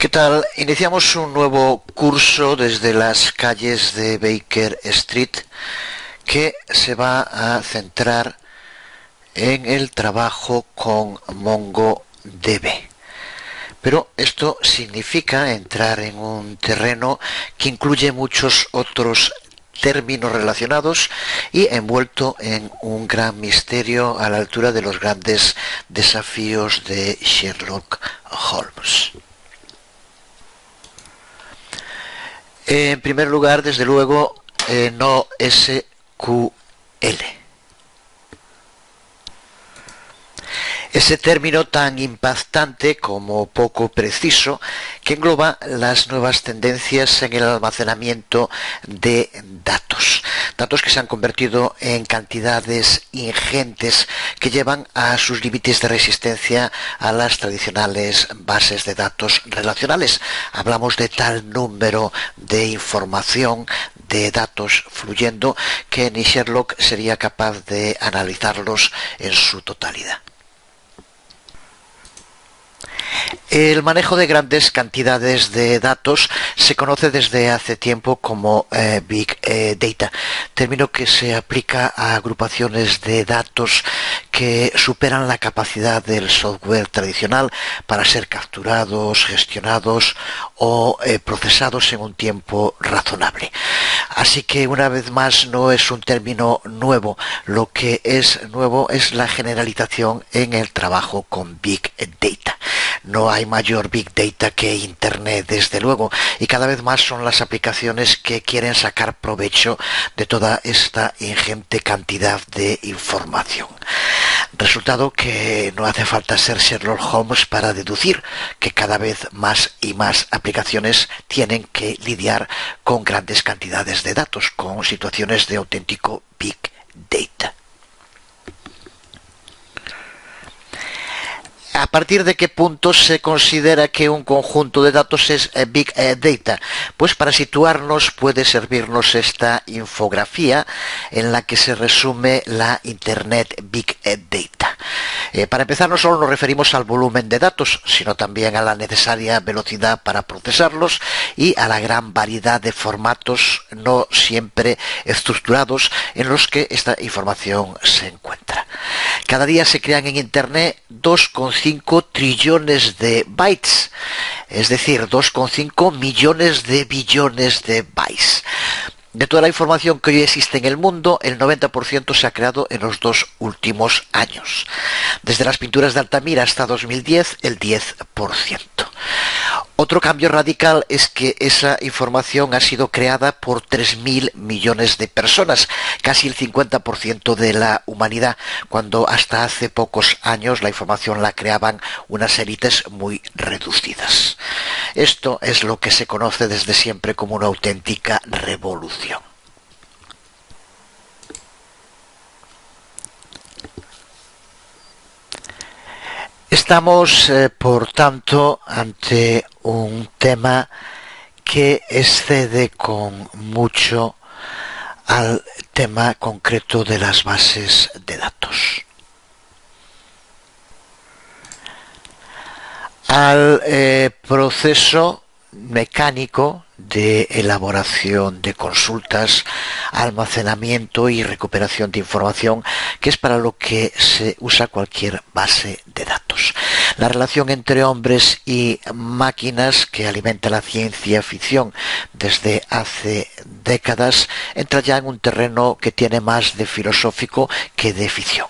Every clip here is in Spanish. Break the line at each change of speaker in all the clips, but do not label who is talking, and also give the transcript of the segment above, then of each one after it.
¿Qué tal? Iniciamos un nuevo curso desde las calles de Baker Street que se va a centrar en el trabajo con MongoDB. Pero esto significa entrar en un terreno que incluye muchos otros términos relacionados y envuelto en un gran misterio a la altura de los grandes desafíos de Sherlock Holmes. En primer lugar, desde luego, no SQL. Ese término tan impactante como poco preciso que engloba las nuevas tendencias en el almacenamiento de datos. Datos que se han convertido en cantidades ingentes que llevan a sus límites de resistencia a las tradicionales bases de datos relacionales. Hablamos de tal número de información, de datos fluyendo, que ni Sherlock sería capaz de analizarlos en su totalidad. El manejo de grandes cantidades de datos se conoce desde hace tiempo como Big Data, término que se aplica a agrupaciones de datos que superan la capacidad del software tradicional para ser capturados, gestionados o procesados en un tiempo razonable. Así que una vez más no es un término nuevo, lo que es nuevo es la generalización en el trabajo con Big Data. No hay mayor Big Data que Internet, desde luego, y cada vez más son las aplicaciones que quieren sacar provecho de toda esta ingente cantidad de información. Resultado que no hace falta ser Sherlock Holmes para deducir que cada vez más y más aplicaciones tienen que lidiar con grandes cantidades de datos, con situaciones de auténtico Big Data. ¿A partir de qué punto se considera que un conjunto de datos es Big Data? Pues para situarnos puede servirnos esta infografía en la que se resume la Internet Big Data. Para empezar, no solo nos referimos al volumen de datos, sino también a la necesaria velocidad para procesarlos y a la gran variedad de formatos no siempre estructurados en los que esta información se encuentra. Cada día se crean en Internet 2,5 trillones de bytes, es decir, 2,5 millones de billones de bytes. De toda la información que hoy existe en el mundo, el 90% se ha creado en los 2 últimos años. Desde las pinturas de Altamira hasta 2010, el 10%. Otro cambio radical es que esa información ha sido creada por 3.000 millones de personas, casi el 50% de la humanidad, cuando hasta hace pocos años la información la creaban unas élites muy reducidas. Esto es lo que se conoce desde siempre como una auténtica revolución. Estamos, por tanto, ante un tema que excede con mucho al tema concreto de las bases de datos. Al proceso mecánico de elaboración de consultas, almacenamiento y recuperación de información, que es para lo que se usa cualquier base de datos. La relación entre hombres y máquinas que alimenta la ciencia ficción desde hace décadas entra ya en un terreno que tiene más de filosófico que de ficción.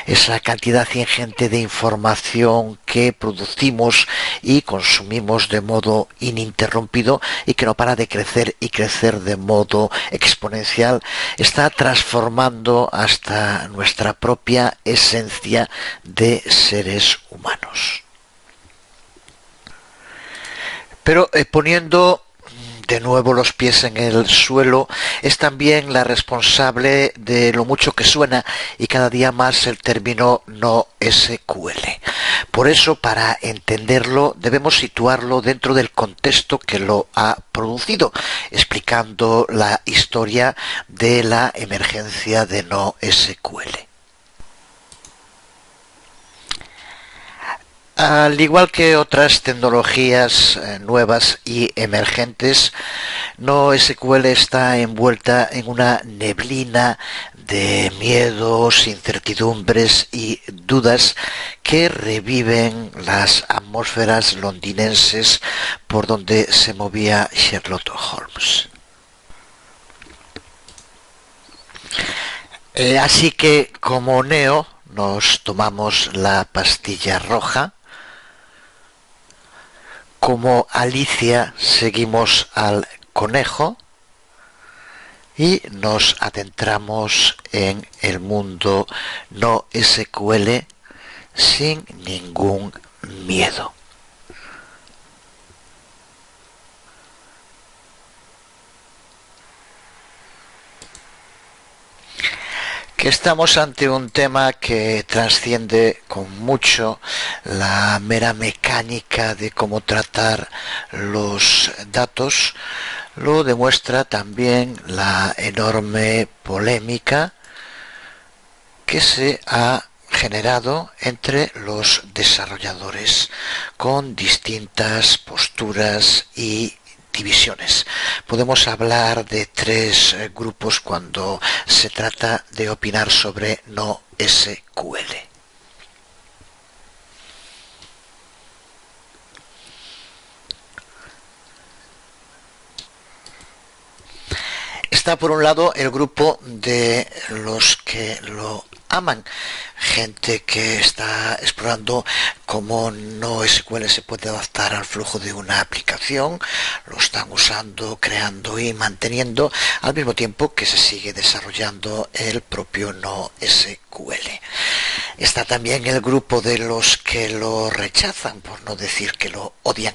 Esa cantidad ingente de información que producimos y consumimos de modo ininterrumpido y que no para de crecer y crecer de modo exponencial está transformando hasta nuestra propia esencia de seres humanos. Pero poniendo de nuevo los pies en el suelo, es también la responsable de lo mucho que suena y cada día más el término no SQL. Por eso, para entenderlo, debemos situarlo dentro del contexto que lo ha producido, explicando la historia de la emergencia de no SQL. Al igual que otras tecnologías nuevas y emergentes, NoSQL está envuelta en una neblina de miedos, incertidumbres y dudas que reviven las atmósferas londinenses por donde se movía Sherlock Holmes. Así que, como Neo, nos tomamos la pastilla roja. Como Alicia, seguimos al conejo y nos adentramos en el mundo NoSQL sin ningún miedo. Que estamos ante un tema que trasciende con mucho la mera mecánica de cómo tratar los datos. Lo demuestra también la enorme polémica que se ha generado entre los desarrolladores con distintas posturas y divisiones. Podemos hablar de tres grupos cuando se trata de opinar sobre NoSQL. Está por un lado el grupo de los que lo aman, gente que está explorando cómo NoSQL se puede adaptar al flujo de una aplicación, lo están usando, creando y manteniendo, al mismo tiempo que se sigue desarrollando el propio NoSQL. Está también el grupo de los que lo rechazan, por no decir que lo odian.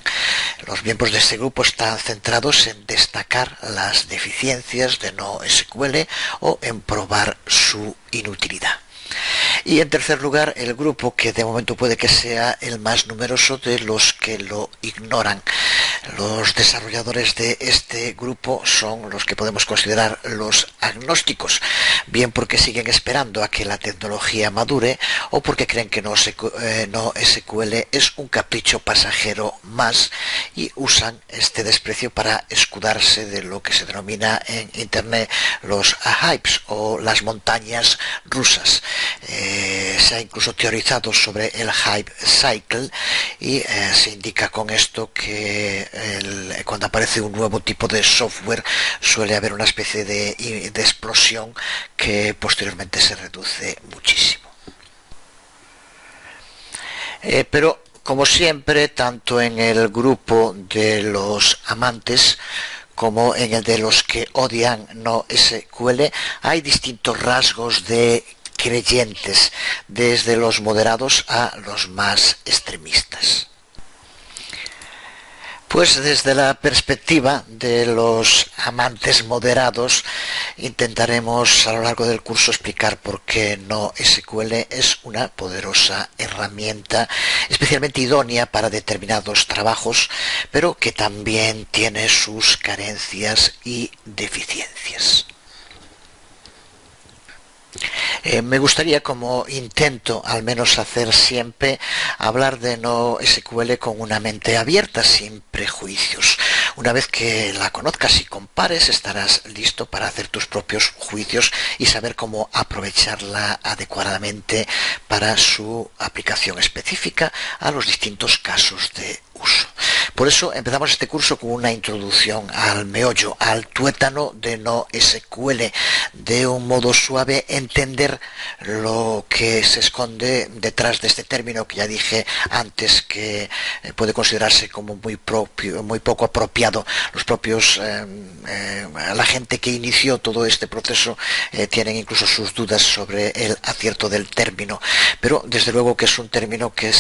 Los miembros de este grupo están centrados en destacar las deficiencias de NoSQL o en probar su inutilidad. Y en tercer lugar, el grupo que de momento puede que sea el más numeroso de los que lo ignoran. Los desarrolladores de este grupo son los que podemos considerar los agnósticos, bien porque siguen esperando a que la tecnología madure o porque creen que NoSQL es un capricho pasajero más y usan este desprecio para escudarse de lo que se denomina en Internet los hypes o las montañas rusas. Se ha incluso teorizado sobre el hype cycle y se indica con esto que cuando aparece un nuevo tipo de software suele haber una especie de explosión que posteriormente se reduce muchísimo. Pero como siempre, tanto en el grupo de los amantes como en el de los que odian NoSQL hay distintos rasgos de creyentes, desde los moderados a los más extremistas. Pues desde la perspectiva de los amantes moderados intentaremos a lo largo del curso explicar por qué NoSQL es una poderosa herramienta especialmente idónea para determinados trabajos, pero que también tiene sus carencias y deficiencias. Me gustaría, como intento al menos hacer siempre, hablar de NoSQL con una mente abierta, sin prejuicios. Una vez que la conozcas y compares, estarás listo para hacer tus propios juicios y saber cómo aprovecharla adecuadamente para su aplicación específica a los distintos casos de uso. Por eso empezamos este curso con una introducción al meollo, al tuétano de NoSQL, de un modo suave entender lo que se esconde detrás de este término que ya dije antes que puede considerarse como muy poco apropiado. Los propios la gente que inició todo este proceso tienen incluso sus dudas sobre el acierto del término, pero desde luego que es un término que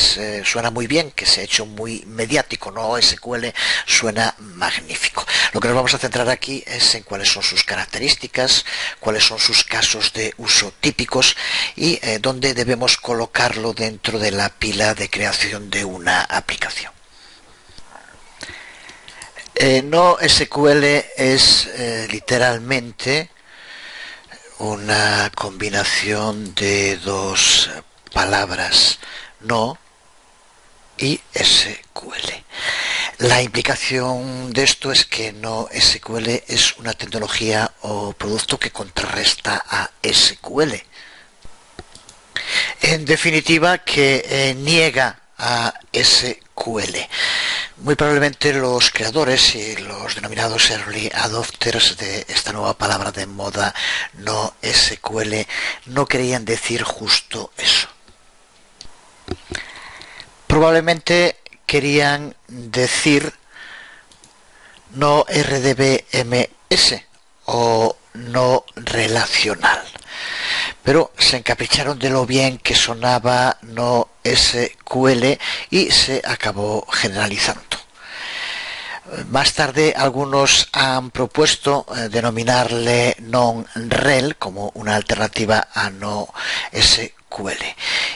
suena muy bien, que se ha hecho muy mediático. NoSQL suena magnífico. Lo que nos vamos a centrar aquí es en cuáles son sus características, cuáles son sus casos de uso típicos y dónde debemos colocarlo dentro de la pila de creación de una aplicación. NoSQL es literalmente una combinación de dos palabras, no y SQL. La implicación de esto es que NoSQL es una tecnología o producto que contrarresta a SQL. En definitiva, que niega a SQL. Muy probablemente los creadores y los denominados early adopters de esta nueva palabra de moda NoSQL no querían decir justo eso. Probablemente querían decir no RDBMS o no relacional, pero se encapricharon de lo bien que sonaba NoSQL y se acabó generalizando. Más tarde algunos han propuesto denominarle non-rel como una alternativa a NoSQL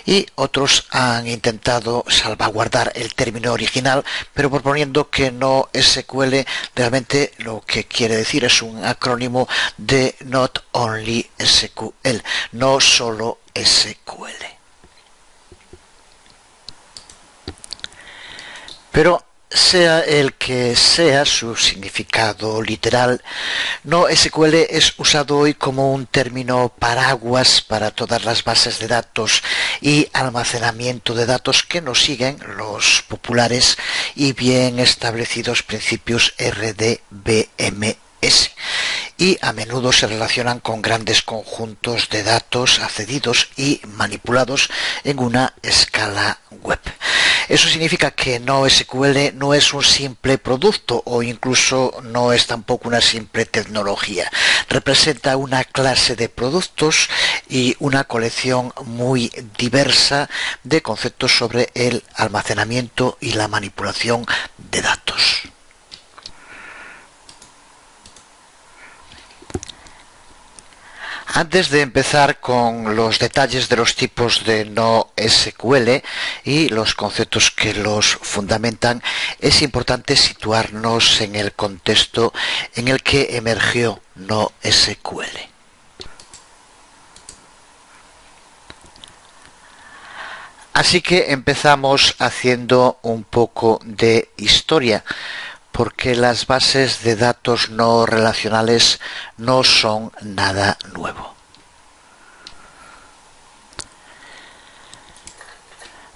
y otros han intentado salvaguardar el término original, pero proponiendo que NoSQL realmente lo que quiere decir es un acrónimo de Not Only SQL, no solo SQL. Pero sea el que sea su significado literal, NoSQL es usado hoy como un término paraguas para todas las bases de datos y almacenamiento de datos que no siguen los populares y bien establecidos principios RDBMS y a menudo se relacionan con grandes conjuntos de datos accedidos y manipulados en una escala web. Eso significa que NoSQL no es un simple producto o incluso no es tampoco una simple tecnología. Representa una clase de productos y una colección muy diversa de conceptos sobre el almacenamiento y la manipulación de datos. Antes de empezar con los detalles de los tipos de NoSQL y los conceptos que los fundamentan, es importante situarnos en el contexto en el que emergió NoSQL. Así que empezamos haciendo un poco de historia, porque las bases de datos no relacionales no son nada nuevo.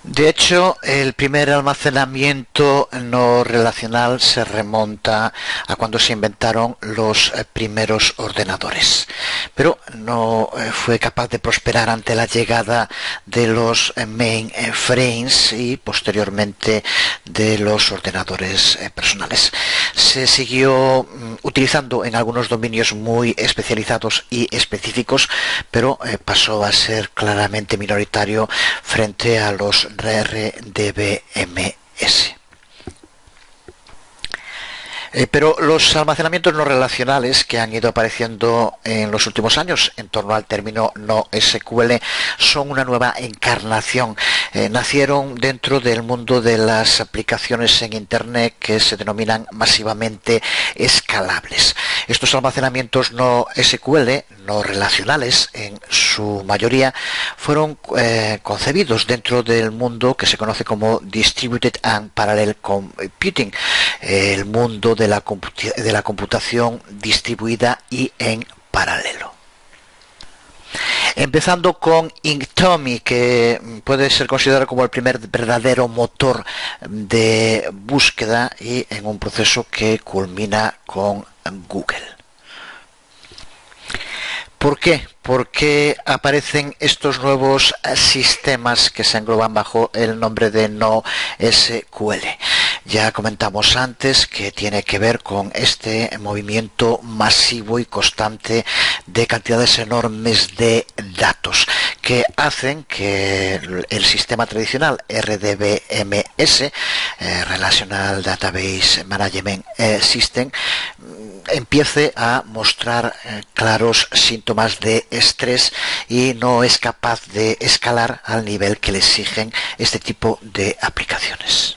De hecho, el primer almacenamiento no relacional se remonta a cuando se inventaron los primeros ordenadores, pero no fue capaz de prosperar ante la llegada de los mainframes y posteriormente de los ordenadores personales. Se siguió utilizando en algunos dominios muy especializados y específicos, pero pasó a ser claramente minoritario frente a los RDBMS. Pero los almacenamientos no relacionales que han ido apareciendo en los últimos años en torno al término NoSQL son una nueva encarnación. Nacieron dentro del mundo de las aplicaciones en Internet que se denominan masivamente escalables. Estos almacenamientos NoSQL, no relacionales en su mayoría, fueron concebidos dentro del mundo que se conoce como Distributed and Parallel Computing, el mundo de la computación distribuida y en paralelo. Empezando con Inktomi, que puede ser considerado como el primer verdadero motor de búsqueda y en un proceso que culmina con Google. ¿Por qué? Porque aparecen estos nuevos sistemas que se engloban bajo el nombre de NoSQL. Ya comentamos antes que tiene que ver con este movimiento masivo y constante de cantidades enormes de datos que hacen que el sistema tradicional RDBMS, Relational Database Management System, empiece a mostrar claros síntomas de estrés y no es capaz de escalar al nivel que le exigen este tipo de aplicaciones.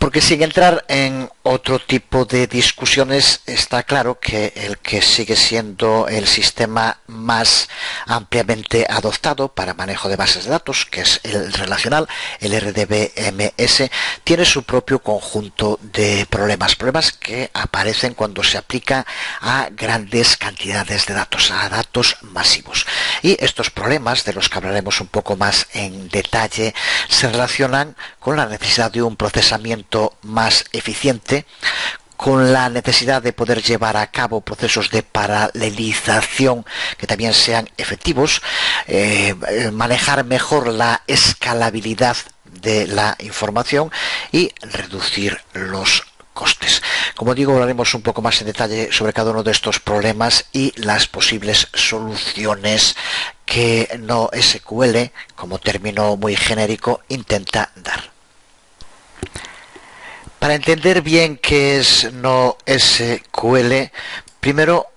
Porque sin entrar en otro tipo de discusiones, está claro que el que sigue siendo el sistema más ampliamente adoptado para manejo de bases de datos, que es el relacional, el RDBMS, tiene su propio conjunto de problemas que aparecen cuando se aplica a grandes cantidades de datos, a datos masivos. Y estos problemas, de los que hablaremos un poco más en detalle, se relacionan con la necesidad de un procesamiento más eficiente, con la necesidad de poder llevar a cabo procesos de paralelización que también sean efectivos, manejar mejor la escalabilidad de la información y reducir los costes. Como digo, hablaremos un poco más en detalle sobre cada uno de estos problemas y las posibles soluciones que NoSQL, como término muy genérico, intenta dar. Para entender bien qué es NoSQL, primero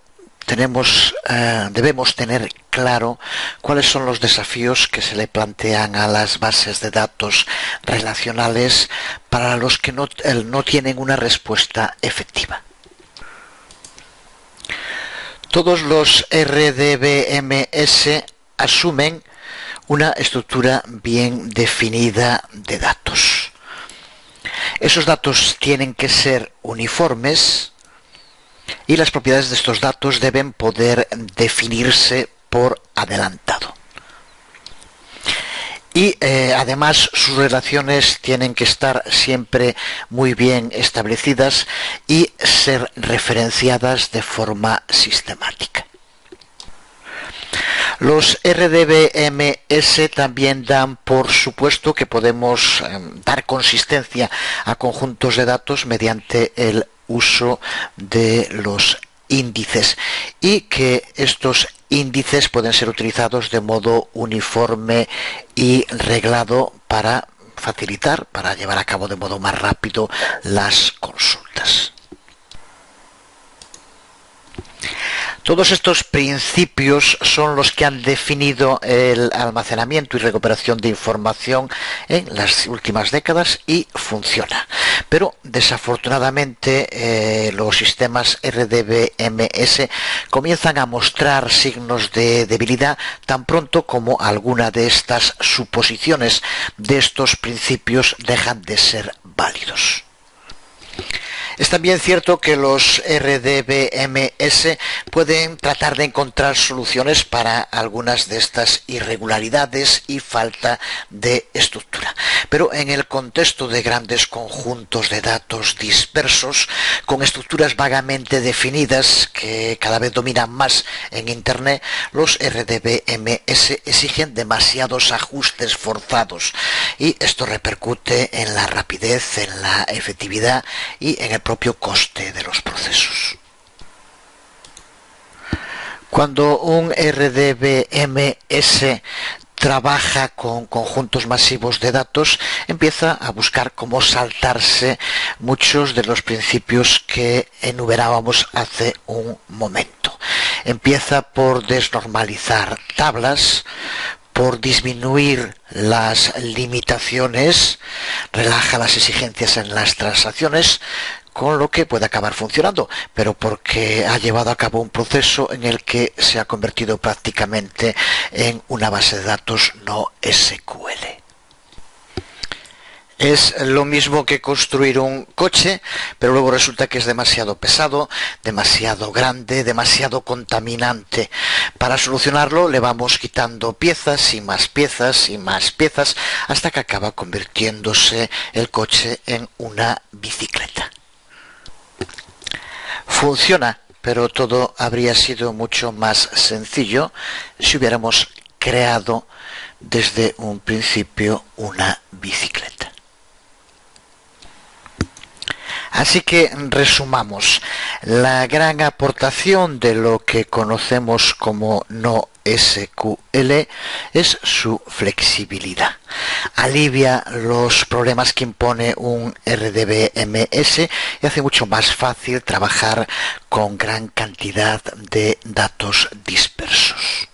debemos tener claro cuáles son los desafíos que se le plantean a las bases de datos relacionales para los que no tienen una respuesta efectiva. Todos los RDBMS asumen una estructura bien definida de datos. Esos datos tienen que ser uniformes y las propiedades de estos datos deben poder definirse por adelantado. Y además sus relaciones tienen que estar siempre muy bien establecidas y ser referenciadas de forma sistemática. Los RDBMS también dan por supuesto que podemos dar consistencia a conjuntos de datos mediante el uso de los índices y que estos índices pueden ser utilizados de modo uniforme y reglado para facilitar, para llevar a cabo de modo más rápido las consultas. Todos estos principios son los que han definido el almacenamiento y recuperación de información en las últimas décadas y funciona. Pero desafortunadamente los sistemas RDBMS comienzan a mostrar signos de debilidad tan pronto como alguna de estas suposiciones de estos principios dejan de ser válidos. Es también cierto que los RDBMS pueden tratar de encontrar soluciones para algunas de estas irregularidades y falta de estructura. Pero en el contexto de grandes conjuntos de datos dispersos, con estructuras vagamente definidas que cada vez dominan más en Internet, los RDBMS exigen demasiados ajustes forzados y esto repercute en la rapidez, en la efectividad y en el propio coste de los procesos. Cuando un RDBMS trabaja con conjuntos masivos de datos, empieza a buscar cómo saltarse muchos de los principios que enumerábamos hace un momento. Empieza por desnormalizar tablas, por disminuir las limitaciones, relaja las exigencias en las transacciones, con lo que puede acabar funcionando, pero porque ha llevado a cabo un proceso en el que se ha convertido prácticamente en una base de datos NoSQL. Es lo mismo que construir un coche, pero luego resulta que es demasiado pesado, demasiado grande, demasiado contaminante. Para solucionarlo le vamos quitando piezas y más piezas y más piezas hasta que acaba convirtiéndose el coche en una bicicleta. Funciona, pero todo habría sido mucho más sencillo si hubiéramos creado desde un principio una bicicleta. Así que resumamos, la gran aportación de lo que conocemos como NoSQL es su flexibilidad. Alivia los problemas que impone un RDBMS y hace mucho más fácil trabajar con gran cantidad de datos dispersos.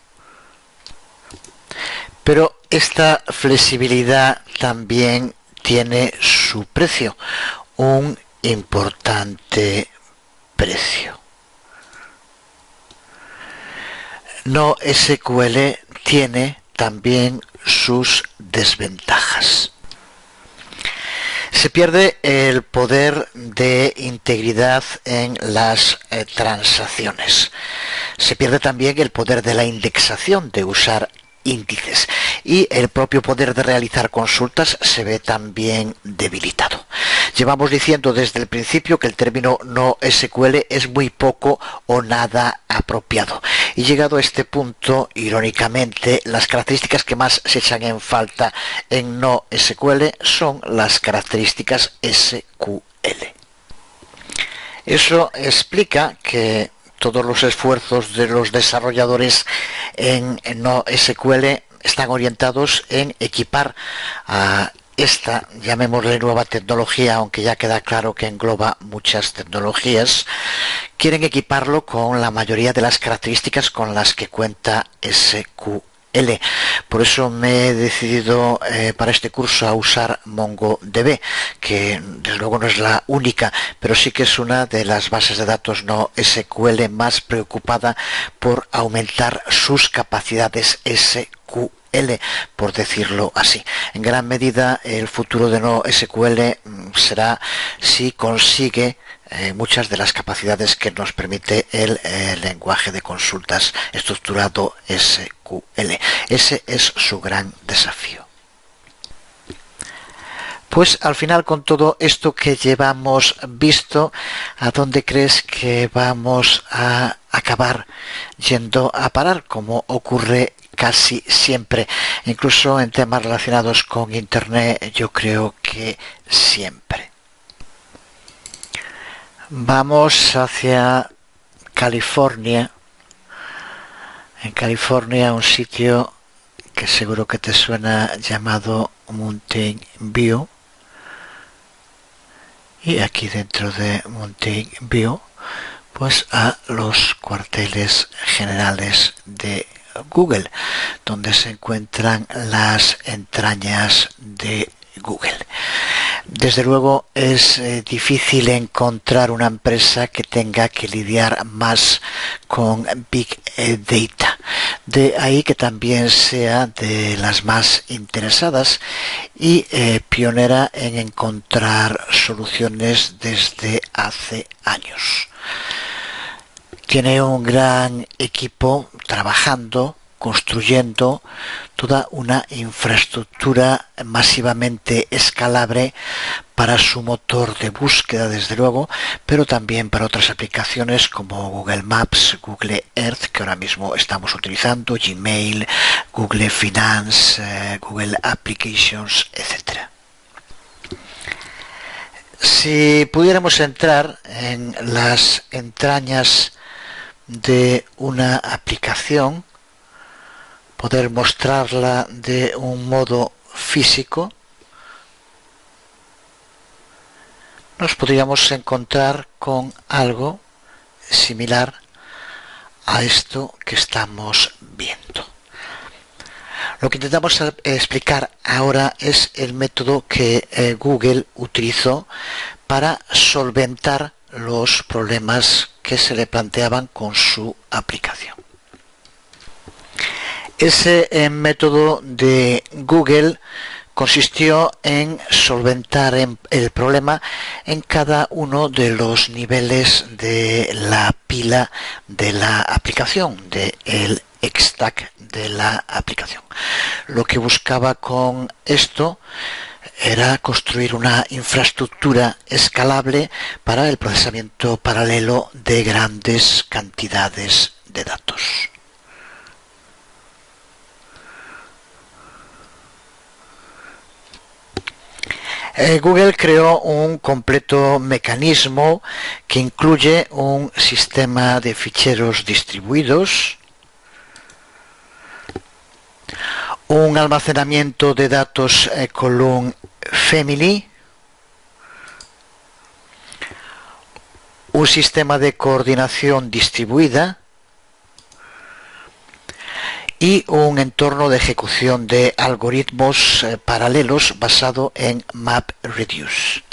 Pero esta flexibilidad también tiene su precio. un importante precio. NoSQL tiene también sus desventajas. Se pierde el poder de integridad en las transacciones. Se pierde también el poder de la indexación, de usar índices, y el propio poder de realizar consultas se ve también debilitado. Llevamos diciendo desde el principio que el término NoSQL es muy poco o nada apropiado, y llegado a este punto, irónicamente, las características que más se echan en falta en NoSQL son las características SQL. Eso explica que todos los esfuerzos de los desarrolladores en NoSQL están orientados en equipar a esta, llamémosle nueva tecnología, aunque ya queda claro que engloba muchas tecnologías. Quieren equiparlo con la mayoría de las características con las que cuenta SQL. Por eso me he decidido para este curso a usar MongoDB, que desde luego no es la única, pero sí que es una de las bases de datos NoSQL más preocupada por aumentar sus capacidades SQL, por decirlo así. En gran medida el futuro de NoSQL será si consigue muchas de las capacidades que nos permite el lenguaje de consultas estructurado SQL. Ese es su gran desafío. Pues al final, con todo esto que llevamos visto, ¿a dónde crees que vamos a acabar yendo a parar, como ocurre casi siempre? Incluso en temas relacionados con Internet, yo creo que siempre. Vamos hacia California. En California, un sitio que seguro que te suena, llamado Mountain View. Y aquí dentro de Mountain View, pues a los cuarteles generales de Google, donde se encuentran las entrañas de Google. Desde luego es difícil encontrar una empresa que tenga que lidiar más con Big Data. De ahí que también sea de las más interesadas y pionera en encontrar soluciones desde hace años. Tiene un gran equipo trabajando, construyendo toda una infraestructura masivamente escalable para su motor de búsqueda, desde luego, pero también para otras aplicaciones como Google Maps, Google Earth, que ahora mismo estamos utilizando, Gmail, Google Finance, Google Applications, etc. Si pudiéramos entrar en las entrañas de una aplicación, poder mostrarla de un modo físico, nos podríamos encontrar con algo similar a esto que estamos viendo. Lo que intentamos explicar ahora es el método que Google utilizó para solventar los problemas que se le planteaban con su aplicación. Ese método de Google consistió en solventar el problema en cada uno de los niveles de la pila de la aplicación, del stack de la aplicación. Lo que buscaba con esto era construir una infraestructura escalable para el procesamiento paralelo de grandes cantidades de datos. Google creó un completo mecanismo que incluye un sistema de ficheros distribuidos, un almacenamiento de datos column family, un sistema de coordinación distribuida y un entorno de ejecución de algoritmos paralelos basado en MapReduce.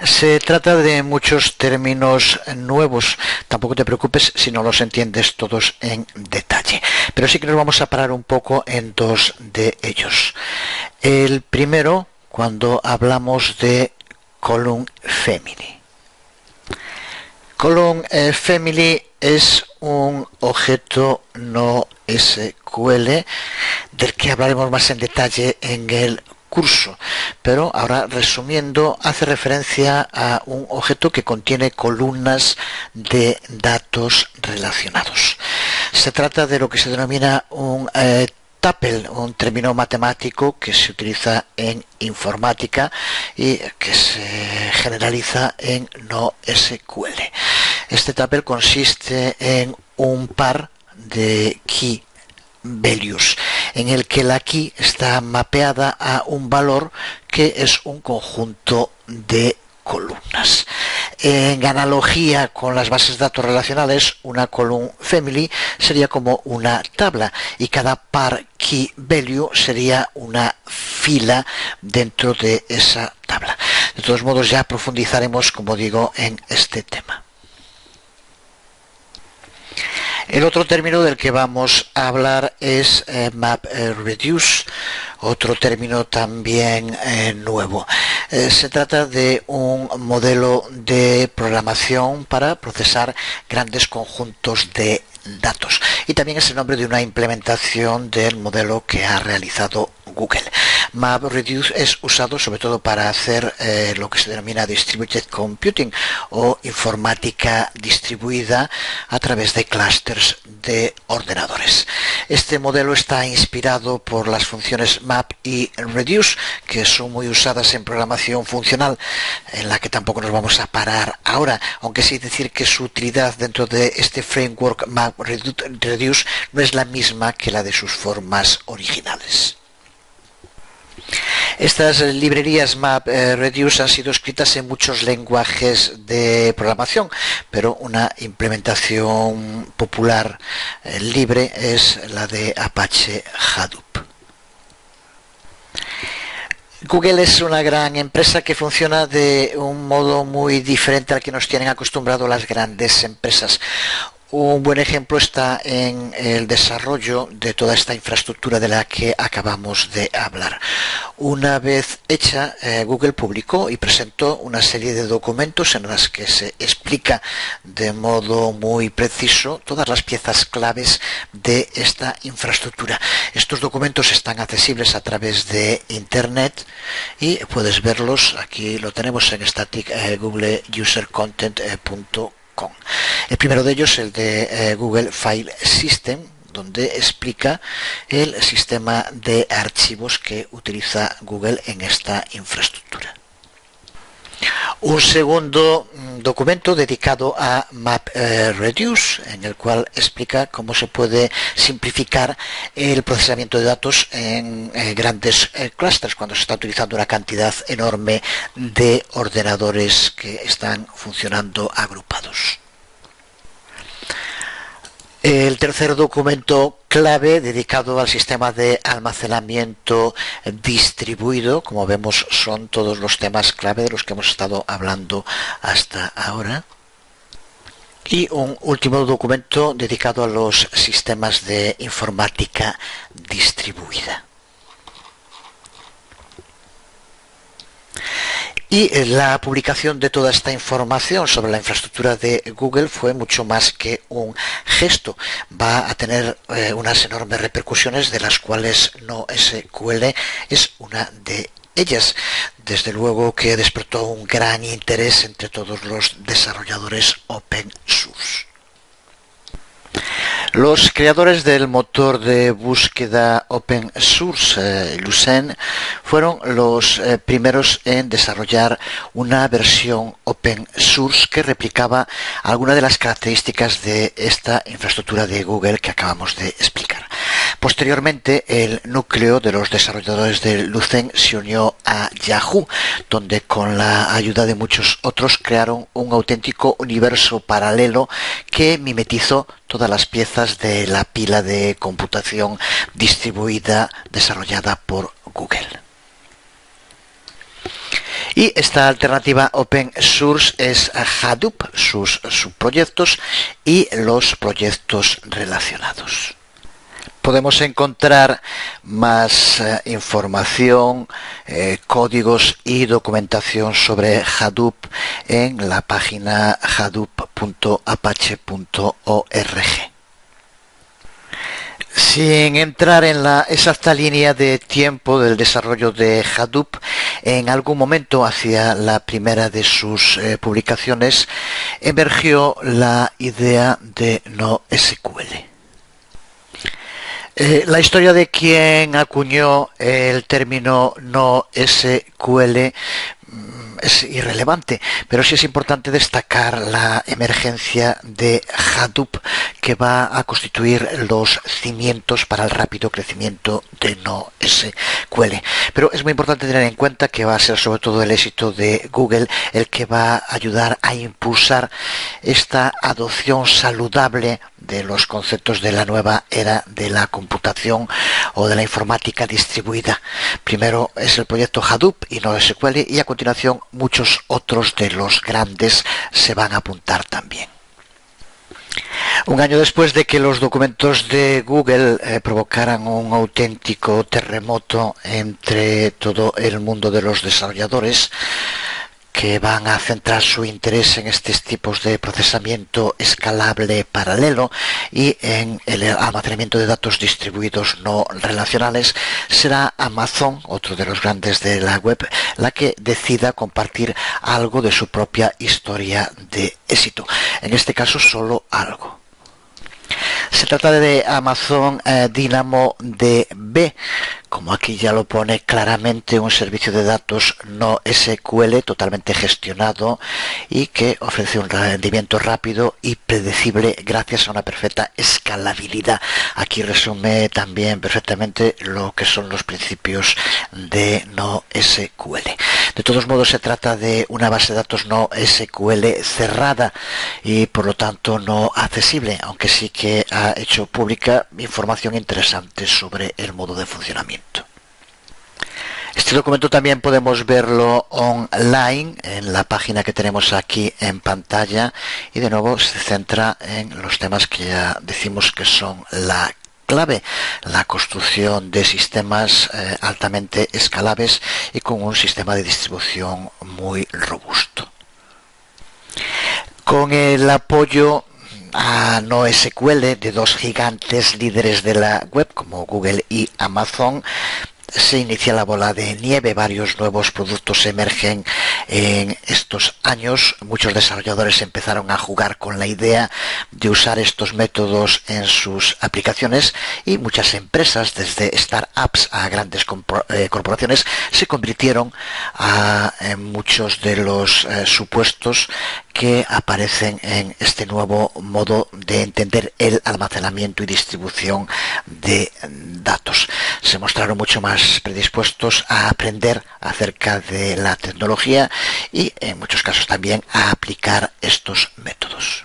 Se trata de muchos términos nuevos. Tampoco te preocupes si no los entiendes todos en detalle. Pero sí que nos vamos a parar un poco en dos de ellos. El primero, cuando hablamos de Column Family. Column Family es un objeto no SQL del que hablaremos más en detalle en el curso, pero ahora resumiendo hace referencia a un objeto que contiene columnas de datos relacionados. Se trata de lo que se denomina un tuple, un término matemático que se utiliza en informática y que se generaliza en no SQL. Este tuple consiste en un par de key values, en el que la key está mapeada a un valor que es un conjunto de columnas. En analogía con las bases de datos relacionales, una column family sería como una tabla y cada par key value sería una fila dentro de esa tabla. De todos modos, ya profundizaremos, como digo, en este tema. El otro término del que vamos a hablar es MapReduce, otro término también nuevo. Se trata de un modelo de programación para procesar grandes conjuntos de datos y también es el nombre de una implementación del modelo que ha realizado Google. MapReduce es usado sobre todo para hacer lo que se denomina Distributed Computing o informática distribuida a través de clústeres de ordenadores. Este modelo está inspirado por las funciones map y reduce, que son muy usadas en programación funcional, en la que tampoco nos vamos a parar ahora, aunque sí decir que su utilidad dentro de este framework MapReduce no es la misma que la de sus formas originales. Estas librerías MapReduce han sido escritas en muchos lenguajes de programación, pero una implementación popular libre es la de Apache Hadoop. Google es una gran empresa que funciona de un modo muy diferente al que nos tienen acostumbrado las grandes empresas. Un buen ejemplo está en el desarrollo de toda esta infraestructura de la que acabamos de hablar. Una vez hecha, Google publicó y presentó una serie de documentos en las que se explica de modo muy preciso todas las piezas claves de esta infraestructura. Estos documentos están accesibles a través de Internet y puedes verlos, aquí lo tenemos en static.googleusercontent.com. El primero de ellos, el de Google File System, donde explica el sistema de archivos que utiliza Google en esta infraestructura. Un segundo documento dedicado a MapReduce, en el cual explica cómo se puede simplificar el procesamiento de datos en grandes clústeres cuando se está utilizando una cantidad enorme de ordenadores que están funcionando agrupados. El tercer documento clave dedicado al sistema de almacenamiento distribuido, como vemos, son todos los temas clave de los que hemos estado hablando hasta ahora. Y un último documento dedicado a los sistemas de informática distribuida. Y la publicación de toda esta información sobre la infraestructura de Google fue mucho más que un gesto. Va a tener unas enormes repercusiones, de las cuales NoSQL es una de ellas. Desde luego que despertó un gran interés entre todos los desarrolladores open source. Los creadores del motor de búsqueda open source, Lucene, fueron los primeros en desarrollar una versión open source que replicaba algunas de las características de esta infraestructura de Google que acabamos de explicar. Posteriormente, el núcleo de los desarrolladores de Lucene se unió a Yahoo, donde con la ayuda de muchos otros crearon un auténtico universo paralelo que mimetizó todas las piezas de la pila de computación distribuida desarrollada por Google. Y esta alternativa open source es Hadoop, sus subproyectos y los proyectos relacionados. Podemos encontrar más información, códigos y documentación sobre Hadoop en la página hadoop.apache.org. Sin entrar en la exacta línea de tiempo del desarrollo de Hadoop, en algún momento hacia la primera de sus publicaciones emergió la idea de NoSQL. La historia de quien acuñó el término NoSQL es irrelevante, pero sí es importante destacar la emergencia de Hadoop, que va a constituir los cimientos para el rápido crecimiento de NoSQL. Pero es muy importante tener en cuenta que va a ser sobre todo el éxito de Google el que va a ayudar a impulsar esta adopción saludable de los conceptos de la nueva era de la computación o de la informática distribuida. Primero es el proyecto Hadoop y NoSQL, y a continuación muchos otros de los grandes se van a apuntar también. Un año después de que los documentos de Google provocaran un auténtico terremoto entre todo el mundo de los desarrolladores, que van a centrar su interés en estos tipos de procesamiento escalable paralelo y en el almacenamiento de datos distribuidos no relacionales, será Amazon, otro de los grandes de la web, la que decida compartir algo de su propia historia de éxito. En este caso, solo algo. Se trata de Amazon DynamoDB, como aquí ya lo pone claramente, un servicio de datos NoSQL totalmente gestionado y que ofrece un rendimiento rápido y predecible gracias a una perfecta escalabilidad. Aquí resume también perfectamente lo que son los principios de NoSQL. De todos modos, se trata de una base de datos NoSQL cerrada y por lo tanto no accesible, aunque sí que ha hecho pública información interesante sobre el modo de funcionamiento. Este documento también podemos verlo online en la página que tenemos aquí en pantalla, y de nuevo se centra en los temas que ya decimos que son la clave: la construcción de sistemas altamente escalables y con un sistema de distribución muy robusto. Con el apoyo a NoSQL de dos gigantes líderes de la web como Google y Amazon, se inicia la bola de nieve. Varios nuevos productos emergen en estos años. Muchos desarrolladores empezaron a jugar con la idea de usar estos métodos en sus aplicaciones, y muchas empresas, desde startups a grandes corporaciones, se convirtieron en muchos de los supuestos que aparecen en este nuevo modo de entender el almacenamiento y distribución de datos. Se mostraron mucho más predispuestos a aprender acerca de la tecnología y en muchos casos también a aplicar estos métodos.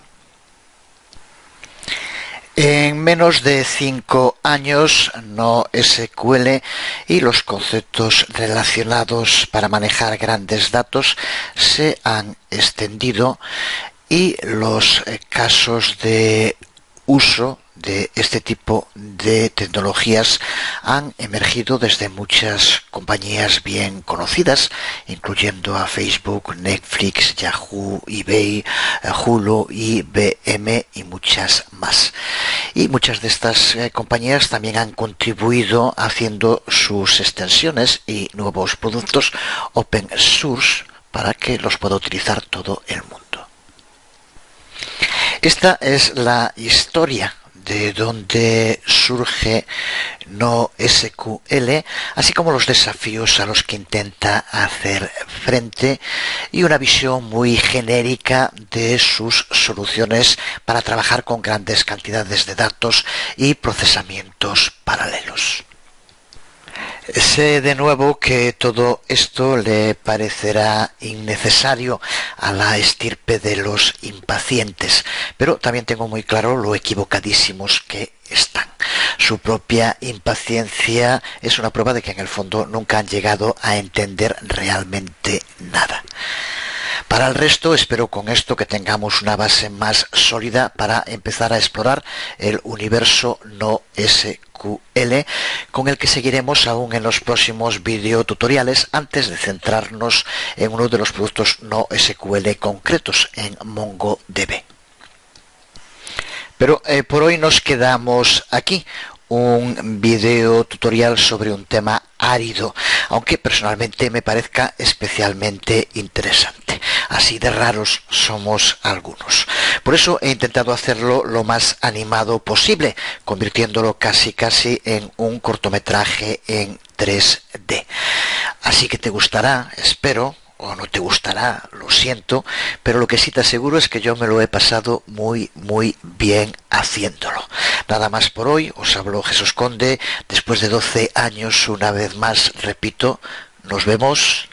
En menos de 5 años, NoSQL y los conceptos relacionados para manejar grandes datos se han extendido, y los casos de uso de este tipo de tecnologías han emergido desde muchas compañías bien conocidas, incluyendo a Facebook, Netflix, Yahoo, eBay, Hulu, IBM y muchas más. Y muchas de estas compañías también han contribuido haciendo sus extensiones y nuevos productos open source para que los pueda utilizar todo el mundo. Esta es la historia de donde surge NoSQL, así como los desafíos a los que intenta hacer frente, y una visión muy genérica de sus soluciones para trabajar con grandes cantidades de datos y procesamientos paralelos. Sé de nuevo que todo esto le parecerá innecesario a la estirpe de los impacientes, pero también tengo muy claro lo equivocadísimos que están. su propia impaciencia es una prueba de que en el fondo nunca han llegado a entender realmente nada. Para el resto, espero con esto que tengamos una base más sólida para empezar a explorar el universo no SQL, con el que seguiremos aún en los próximos videotutoriales antes de centrarnos en uno de los productos no SQL concretos, en MongoDB. Pero por hoy nos quedamos aquí. Un video tutorial sobre un tema árido, aunque personalmente me parezca especialmente interesante. Así de raros somos algunos. Por eso he intentado hacerlo lo más animado posible, convirtiéndolo casi en un cortometraje en 3D. Así que te gustará, espero. O no te gustará, lo siento, pero lo que sí te aseguro es que yo me lo he pasado muy bien haciéndolo. Nada más por hoy, os habló Jesús Conde, después de 12 años, una vez más, repito, nos vemos